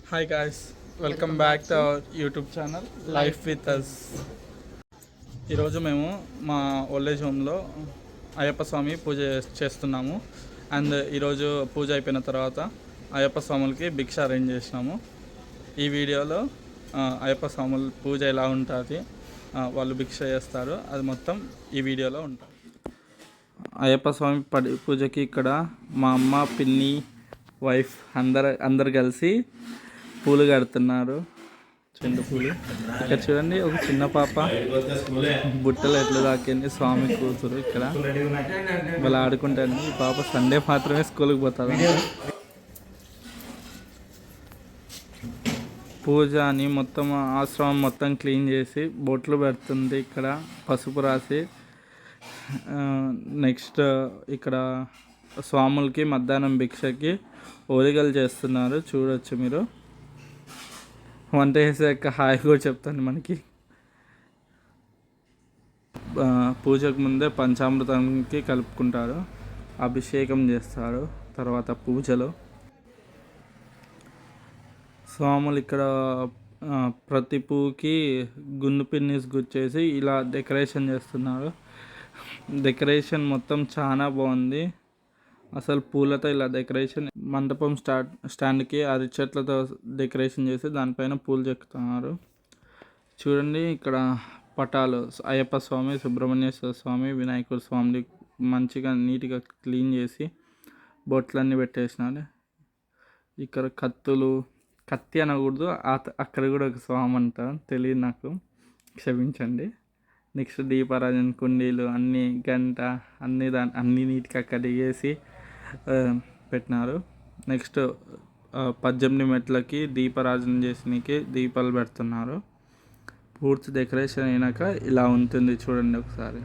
Hi guys, welcome back to our YouTube channel life with us. ఈరోజు మేము మా old age హోమ్లో అయ్యప్ప స్వామి పూజ చేస్తున్నాము. అండ్ ఈరోజు పూజ అయిపోయిన తర్వాత అయ్యప్ప స్వాములకి భిక్ష అరేంజ్ చేసినాము. ఈ వీడియోలో అయ్యప్ప స్వాముల పూజ ఎలా ఉంటుంది, వాళ్ళు భిక్ష చేస్తారు, అది మొత్తం ఈ వీడియోలో ఉంటుంది. అయ్యప్ప స్వామి పూజకి ఇక్కడ మా అమ్మ, పిన్ని, వైఫ్ అందరు కలిసి పూలు కడుతున్నారు. చెండు పూలు. ఇక్కడ చూడండి, ఒక చిన్న పాప బుట్టలు ఎట్లా తాకింది. స్వామి కూతురు ఇక్కడ వాళ్ళు ఆడుకుంటారు. ఈ పాప సండే మాత్రమే స్కూల్కి పోతుంది. పూజ అని మొత్తం ఆశ్రమం మొత్తం క్లీన్ చేసి బొట్లు పెడుతుంది. ఇక్కడ పసుపు రాసి నెక్స్ట్ ఇక్కడ స్వాములకి మధ్యాహ్నం భిక్షకి ఓలిగలు చేస్తున్నారు. చూడొచ్చు మీరు. వంట చేసాక హాయ్ కూడా చెప్తాను. మనకి పూజకు ముందే పంచామృతానికి కలుపుకుంటారు, అభిషేకం చేస్తారు. తర్వాత పూజలో స్వాములు ఇక్కడ ప్రతి పువ్వుకి గుండు పిన్నిస్ గుచ్చేసి ఇలా డెకరేషన్ చేస్తున్నారు. డెకరేషన్ మొత్తం చాలా బాగుంది. అసలు పూలతో ఇలా డెకరేషన్, మండపం స్టాండ్కి అరిచెట్లతో డెకరేషన్ చేసి దానిపైన పూలు చెక్కుతున్నారు. చూడండి, ఇక్కడ పటాలు అయ్యప్ప స్వామి, సుబ్రహ్మణ్యేశ్వర స్వామి, వినాయకుడు స్వామి మంచిగా నీట్గా క్లీన్ చేసి బొట్లన్నీ పెట్టేసినారు. ఇక్కడ కత్తి అనకూడదు, అక్కడ కూడా ఒక స్వామి అంట, తెలియదు నాకు, క్షమించండి. నెక్స్ట్ దీపారాజన కుండీలు అన్నీ, గంట అన్నీ నీట్గా కడిగేసి పెట్టినారు. నెక్స్ట్ 18 మెట్లకి దీపారాజన చేసినకి దీపాలు పెడుతున్నారు. పూర్తి డెకరేషన్ అయినాక ఇలా ఉంటుంది. చూడండి ఒకసారి.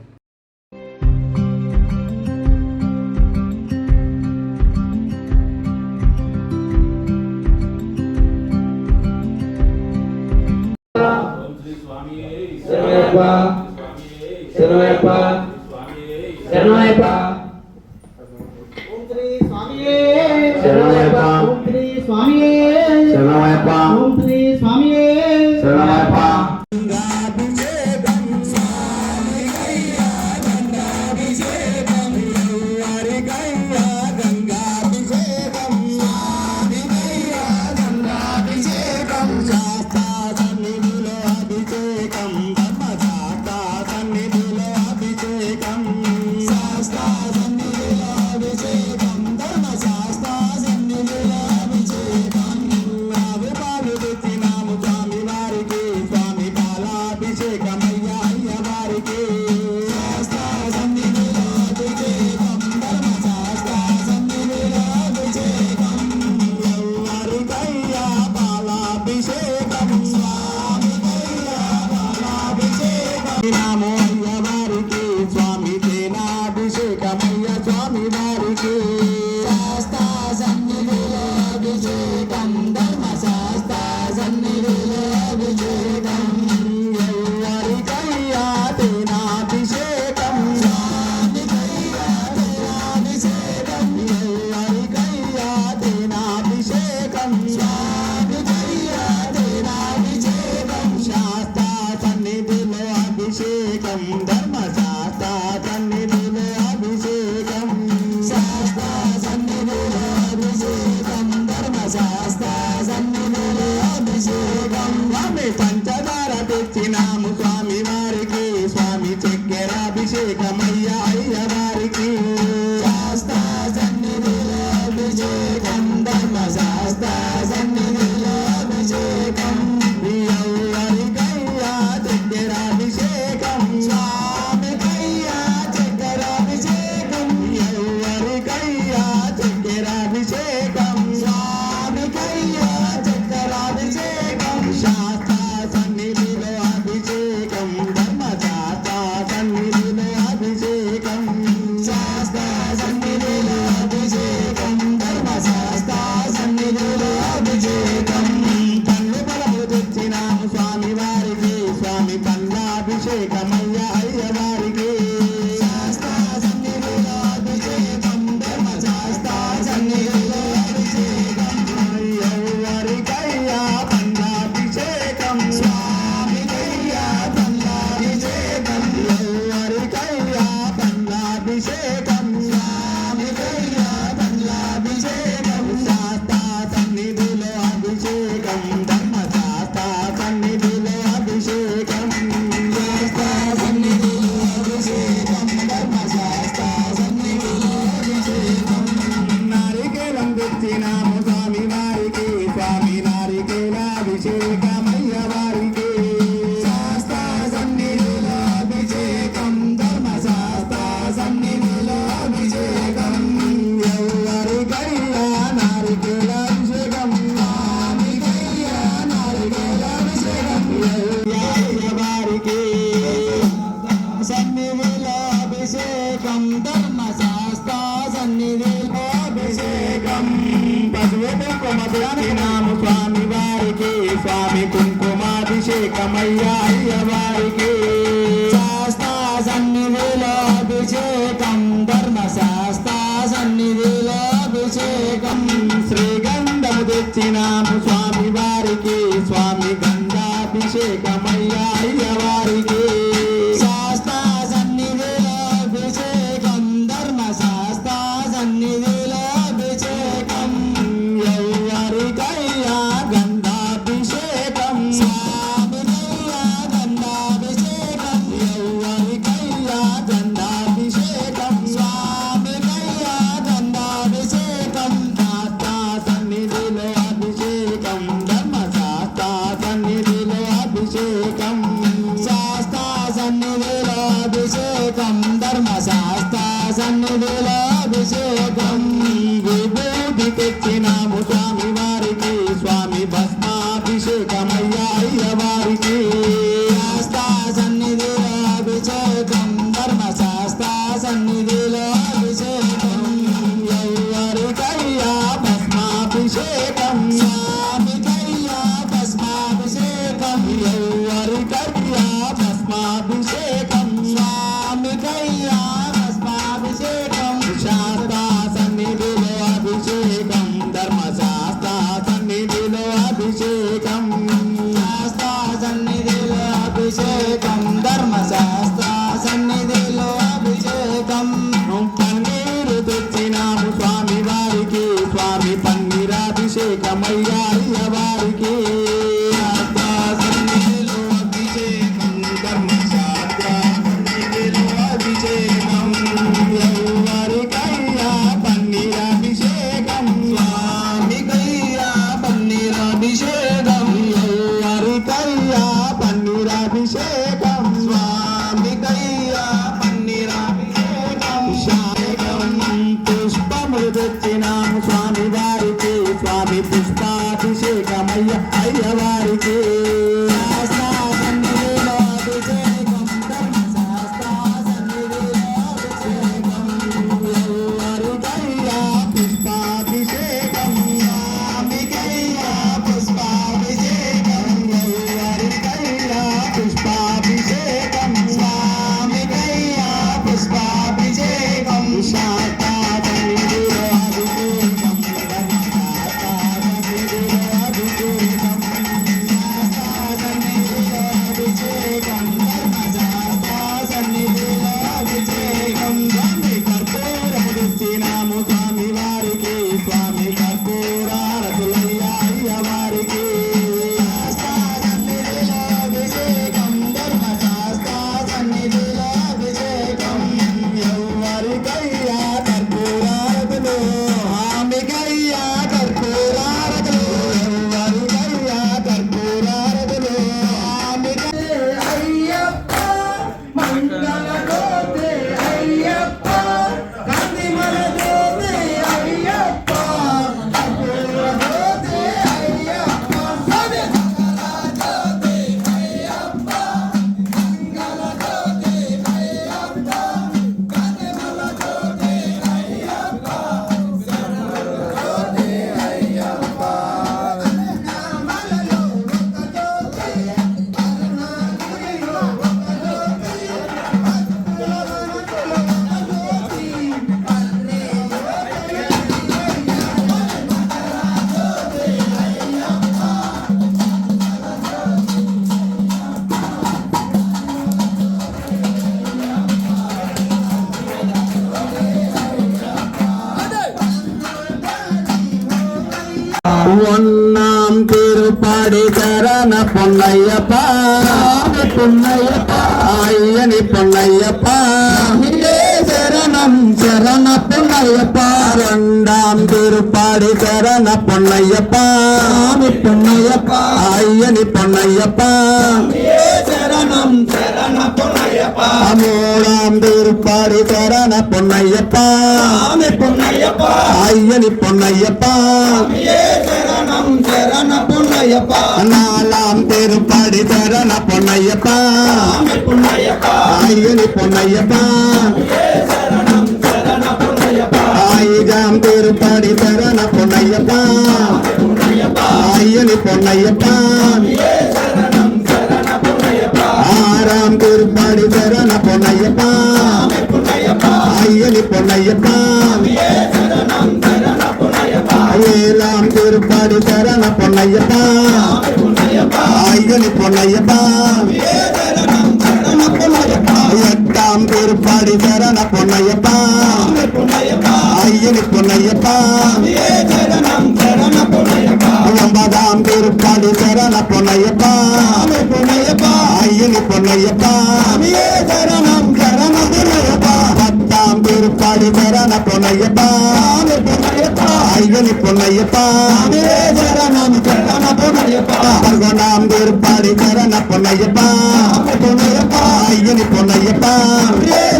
పంచదార తెచ్చినాము స్వామి వారికి, స్వామి చక్కెరాభిషేకమయ్యా అయ్య వారికి. శాస్త్ర సన్నిధిలో అభిషేకం, ధర్మ శాస్త్ర సన్నిధిలో అభిషేకం, ఎవరికయ్యా చక్కెరాభిషేకం, స్వామికయ్యా చక్కెరాభిషేకం, ఎవరికయ్యా చక్కెరాభిషేకం, స్వామికయ్యా చక్కెరాభిషేకం. శాస్త్ర సన్నిధిలో అభిషేకం, ధర్మ శాస్త్ర సన్నిధిలో అభిషేకం, శాస్త్ర సన్నిధిలో అభిషేకం, ధర్మ శాస్త్ర సన్నిధిలో అభిషేకం. పన్ను బలము తెచ్చినాము స్వామి వారికి, స్వామి పన్నాభిషేకమయ్యా అయ్య వారికి. శాస్త్ర సన్నిధిలో అభిషేకం, ధర్మ శాస్త్ర సన్నిధిలో అభిషేకం, ఎవరికయ్యా అభిషేకమయ్యా అయ్యవారికి శాస్తా సన్నిధిలో అభిషేకం ధర్మశాస్త్ర సన్నిధిలో అభిషేకం శ్రీగంధము తెచ్చినాము స్వామి వారికి స్వామి గంధాభిషేకమయ్యా అయ్యవారికి శాస్త్ర సన్నిధిలో అభిషేకం ధర్మశాస్త్ర సన్నిధిలో అభిషేకం ఎవరికయ్యా గంధాభిషేకం స్వామికయ్యా గంధాభిషేకం ఎవరికయ్యా గంధాభిషేకం స్వామికయ్యా గంధాభిషేకం శాస్త్ర సన్నిధిలో అభిషేకం ధర్మశాస్త్ర సన్నిధిలో అభిషేకం శాస్త్ర సన్నిధిలో అభిషేకం ధర్మశాస్త్ర సన్నిధిలో అభిషేకం విభూతి తెచ్చినాము స్వామి వారికి స్వామి భస్మాభిషేకమయ్యా అయ్యవారికి శాస్త్ర సన్నిధిలో అభిషేకం ధర్మశాస్త్ర సన్నిధిలో అభిషేకం ఎవరికయ్యా భస్మాభిషేకం స్వామికయ్యా భస్మాభిషేకం ఎవరికయ్యా భస్మాభిషేకం స్వామికయ్యా భస్మాభిషేకం శాస్త్ర సన్నిధిలో అభిషేకం ధర్మశాస్త్ర సన్నిధిలో అభిషేకం శాస్త్ర సన్నిధిలో అభిషేకం ధర్మశాస్త్ర సన్నిధిలో అభిషేకం పన్నీరు తెచ్చినాము స్వామి వారికి స్వామి పన్నీరాభిషేకమయ్యా అయ్యవారికి శాస్త్ర సన్నిధిలో అభిషేకం ధర్మశాస్త్ర సన్నిధిలో అభిషేకం ఎవరికయ్యా పన్నీరాభిషేకం స్వామికయ్యా పన్నీరాభిషేకం ఎవరికయ్యా పన్నీరాభిషేకం స్వామికయ్యా పన్నీరాభిషేకం శాయకం పుష్పములు తెచ్చినాము స్వామి వారికి స్వామి పుష్పాభిషేకమయ్య అయ్యవారికి శాస్త్ర సన్నిధిలో అభిషేకం ధర్మశాస్త్ర సన్నిధిలో అభిషేకం ఎవరికయ్యా పుష్పాభిషేకం స్వామికయ్యా పుష్పాభిషేకం ఎవరికయ్యా పుష్పాభిషేకం స్వామికయ్యా పుష్పాభిషేకం శాస్త్ర సన్నిధిలో అభిషేకం ధర్మశాస్త్ర సన్నిధిలో అభిషేకం శాస్త్ర సన్నిధిలో అభిషేకం ధర్మశాస్త్ర సన్నిధిలో అభిషేకం స్వామి కర్పూరము తెచ్చినాము స్వామి వారికి స్వామి కర్పూరారతులయ్యా అయ్యవారికి శాస్త్ర సన్నిధిలో అభిషేకం ధర్మశాస్త్ర సన్నిధిలో అభిషేకం ఎవరికయ్యా కర్పూరారతులు ఆమెకయ్యా కర్పూరారతులు ఎవరికయ్యా కర్పూరారతులు ఆమెకై అయ్యప్ప మంగళగోతే అయ్యప్ప కందిమల జ్యోతి అయ్యప్ప కర్పూరగోతే అయ్యప్ప స్వామి మంగళగోతే అయ్యప్ప మంగళగోతే అయ్యప్ప కందిమల జ్యోతి అయ్యప్ప సర్వజ్యోతి అయ్యప్ప నామలలో ఒక జ్యోతి కరుణానిధిలో ఒక జ్యోతి భక్తుల మనసులో ఒక జ్యోతి పల్లె ஒன்னாம் திருப்பாடி சரண பொன்னையப்பா பொன்னையப்பா ஐயனி பொன்னையப்பா சரணம் சரண பொன்னையப்பா ரெண்டாம் திருப்பாடி சரண பொன்னையப்பா பொன்னையப்பா ஐயனி பொன்னையப்பா சரணம் சரண பொன்னையப்பா மூணாம் திருப்பாடி சரண பொன்னையப்பா பொன்னையப்பா ஐயனி பொன்னையப்பா சரணம் சரண பொன்னையப்பா நாலாம் திருப்பாடி சரண பொன்னையப்பா பொன்னையப்பா ஐயனி பொன்னையப்பா சரணம் சரண பொன்னையப்பா ஐந்தாம் திருப்பாடி சரண பொன்னையப்பா ஐயனி பொன்னையப்பா சரணம் சரண அங்கதாம் திருப்பாடி சரண பொன்னையப்பா ஐயனி பொன்னையப்பா ஏழாம் திருப்பாடி சரண பொன்னையப்பா ஐயனி பொன்னையப்பா எட்டாம் திருப்பாடி சரண பொன்னையப்பா ஐயனி பொன்னையப்பா ஒன்பதாம் திருப்பாடி சரண பொன்னையப்பா ஐயனி பொன்னையப்பா சரணம் சரண பொன்னையப்பா பத்தாம் திருப்பாடி சரண பொன்னையப்பா ஐயனி பொன்னையப்பா சரணம் சரண பொன்னையப்பா பர்கோனாம் திருப்பாடி சரண பொன்னையப்பா ஐயனி பொன்னையப்பா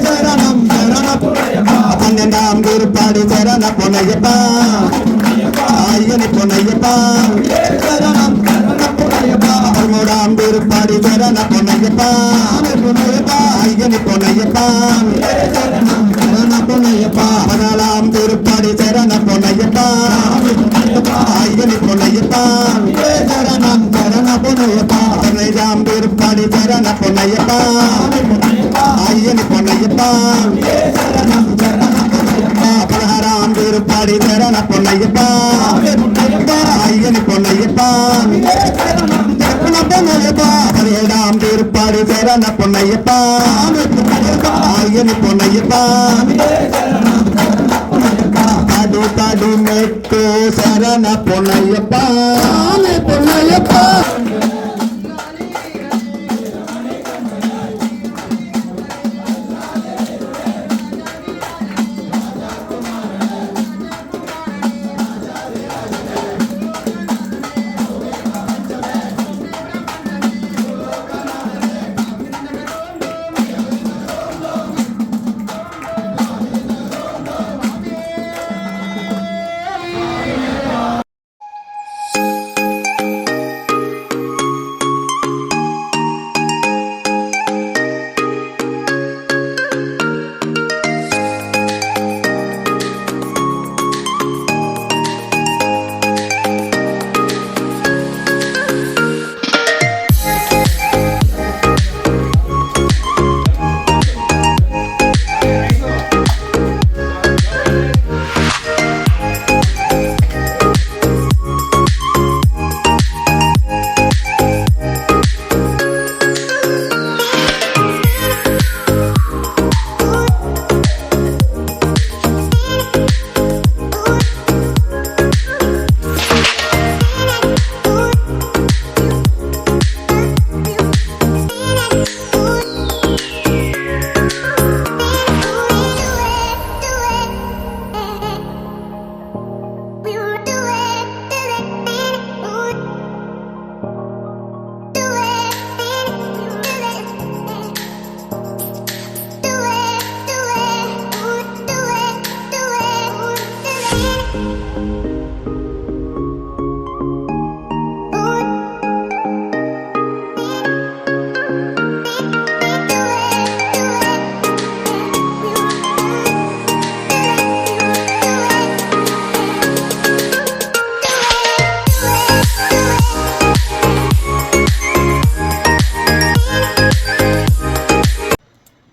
சரணம் சரண பொன்னையப்பா பன்னெண்டாம் திருப்பாடி சரண பொன்னையப்பா ஐயனி பொன்னையப்பா சரணம் சரண பொன்னையப்பா பதிமூடாம் திருப்பாடி சரண பொன்னையப்பா ஐயனி பொன்னையப்பா சரணம் சரண பொன்னையப்பா பதினாலாம் திருப்பாடி சரண பொன்னையப்பா ஐயனி பொன்னையப்பா சரணம் சரண பொன்னையப்பா பதினைந்தாம் திருப்பாடி சரண பொன்னையப்பா ஐயனி பொன்னையப்பா சரணம் சரண பொன்னையப்பா பதினாறாம் திருப்பாடி சரண பொன்னையப்பா ஐயனி பொன்னையப்பா சரணம் சரண பொன்னையப்பா பதினேழாம் திருப்பாடி சரண பொன்னையப்பா ஐயனி பொன்னையப்பா காடு காடு மெட்டு சரண பொன்னையப்பா பொன்னையப்பா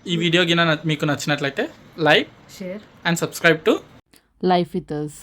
ఈ వీడియో గిన మీకు నచ్చినట్లయితే like share and subscribe to life with us.